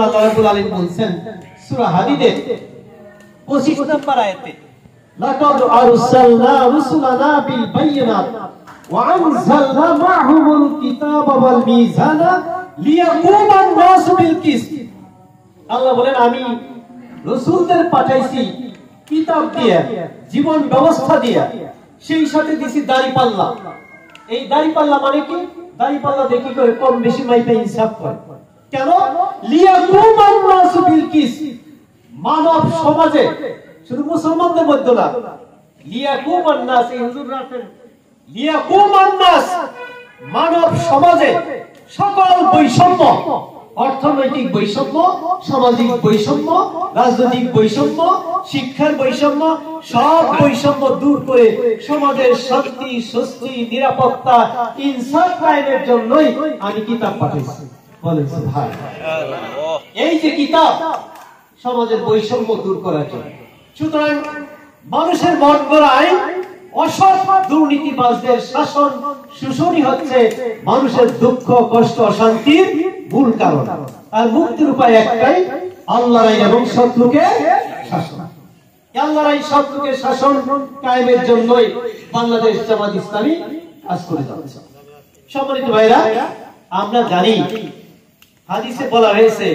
আল্লাহ রাব্বুল আলামিন বলেন সূরা হাদীদের 25 নম্বর আয়াতে লাকাদ আরসালনা রুসুলানা বিল বায়িনাত ওয়া আনজালনা মা'হুমুল কিতাবা ওয়াল মিজানা লিয়াকুমা আন-নাসু বিল কিসত। আল্লাহ বলেন আমি রাসূলদের পাঠাইছি কিতাব দিয়ে, জীবন ব্যবস্থা দিয়ে, সেই সাথে দিছি দাড়িপাল্লা। এই দাড়িপাল্লা মানে কি? দাড়িপাল্লা দেখি করে কম বেশি মাইপে হিসাব করে। কেন? লিয়াকুমা আন-নাসু বিল কিসত, মানব সমাজে, শুধু মুসলমানদের মধ্যে না, লিয়াকুমা আন-নাস, এই হুজুর রাখেন লিয়াকুমা আন-নাস, মানব সমাজে সকল বৈষম্য, অর্থনৈতিক বৈষম্য, সামাজিক বৈষম্য, রাজনৈতিক বৈষম্য, শিক্ষার বৈষম্য, সব বৈষম্য দূর করে সমাজের শান্তি, স্বস্তি, নিরাপত্তা, ইনসাফ কায়েমের জন্যই আমি কিতাব পাঠিয়েছি। বলেন সুবহানাল্লাহ। এই যে কিতাব সমাজের বৈষম্য দূর করার জন্য। সুতরাং মানুষের মন গড়া আইন, অসৎ দুর্নীতিবাজদের শাসন শোষণই হচ্ছে মানুষের দুঃখ, কষ্ট, অশান্তির মূল কারণ। আর মুক্তির উপায় একটাই, আল্লাহর আইন এবং শত্রুকে শাসন। আল্লাহর আইন শত্রুকে শাসন কায়েমের জন্যই বাংলাদেশ জামাত ইসলামী কাজ করে যাচ্ছে। সম্মানিত ভাইরা, আমরা জানি হাদিসে বলা হয়েছে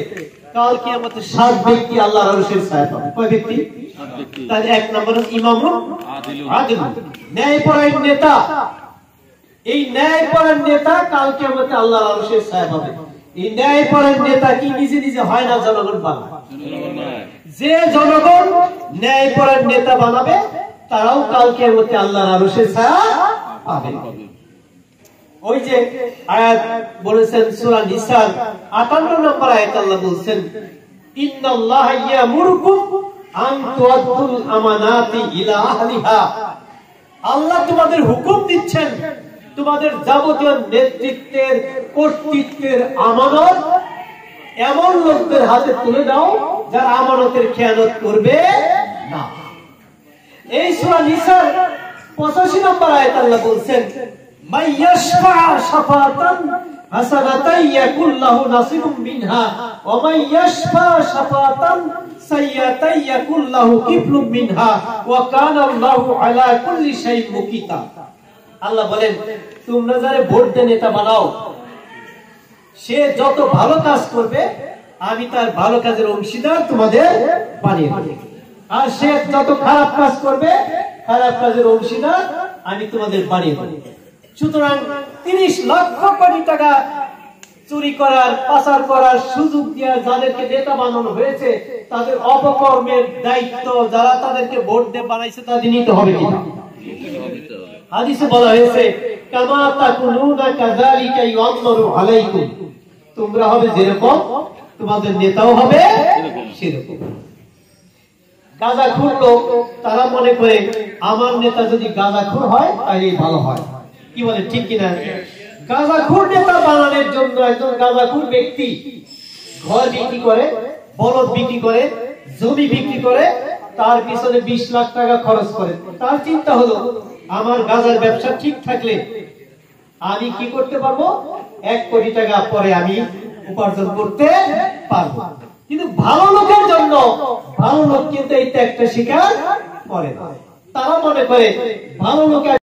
কাল কিয়ামতে 7 ব্যক্তি আল্লাহর আরশের ছায়া পাবে। কয় ব্যক্তি? 7 ব্যক্তি। তার এক নম্বর ইমামুন আদিলুন, ন্যায়পরায়ণ নেতা। এই ন্যায়পরায়ণ নেতা কাল কিয়ামতে আল্লাহর আরশের ছায়া পাবে। এই ন্যায়পরায়ণ নেতা কি নিজে নিজে হয় না, জনগণ বানায়। যে জনগণ ন্যায়পরায়ণ নেতা বানাবে তারাও কাল কিয়ামতে আল্লাহর আরশের ছায়া পাবে। ওই যে আয়াত বলেছেন সূরা নিসার 58 নম্বর আয়াত, আল্লাহ বলেন ইন্নাল্লাহা ইয়ামুরুকুম আন তুআদ্দুল আমানাতি ইলা আহলিহা। আল্লাহ তোমাদের হুকুম দিচ্ছেন তোমাদের যাবতীয় নেতৃত্বের, কর্তৃত্বের আমানত এমন লোকদের হাতে তুলে দাও যারা আমানতের খেয়ানত করবে না। এই সূরা নিসার 85 নম্বর আয়াত আল্লাহ বলেন মান ইয়াশফা শাফাতান হাসানাতান ইয়াকুল লাহু নাসিবুম মিনহা ওয়া মান ইয়াশফা শাফাতান সাইয়্যাতান ইয়াকুল লাহু কিফলুম মিনহা ওয়া কানা আল্লাহু আলা কুল্লি শাইইন মুকিতা। আল্লাহ বলেন তোমরা যারা ভোট দিয়ে নেতা বানাও, সে যত ভালো কাজ করবে আমি তার ভালো কাজের অংশীদার তোমাদের বানিয়ে দেব, আর সে যত খারাপ কাজ করবে খারাপ কাজের অংশীদার আমি তোমাদের বানিয়ে দেব। সুতরাং 30 লক্ষ কোটি টাকা চুরি করার, পাচার করার সুযোগ দিয়ে যাদেরকে নেতা বানানো হয়েছে তাদের অপকর্মের দায়িত্ব যারা তাদেরকে ভোট দিয়ে বানাইছে তাদের নিতে হবে কিনা? হাদিসে বলা হয়েছে কামা তাকুনুনা কাযালিকা ইউআম্মারু আলাইকুম, তোমরা হবে যেরকম তোমাদের নেতাও হবে সেরকম। গাঁজাখোর লোক তারা মনে করে আমার নেতা যদি গাঁজাখোর হয় তাহলে ভালো হয়। কি বলে, ঠিক কিনা? গাঁজাখোর নেতা বানানোর জন্য একজন গাঁজাখোর ব্যক্তি ঘর বিক্রি করে, বলদ বিক্রি করে, জমি বিক্রি করে, তার পিছনে 20 লাখ টাকা খরচ করে। তার চিন্তা হলো আমার গাঁজার ব্যবসা ঠিক থাকলে আমি কি করতে পারবো, 1 কোটি টাকা পরে আমি উপার্জন করতে পারবো। কিন্তু ভালো লোকের জন্য ভালো লোক কিন্তু এই ত্যাগটা স্বীকার করে না। তারা মনে করে ভালো লোক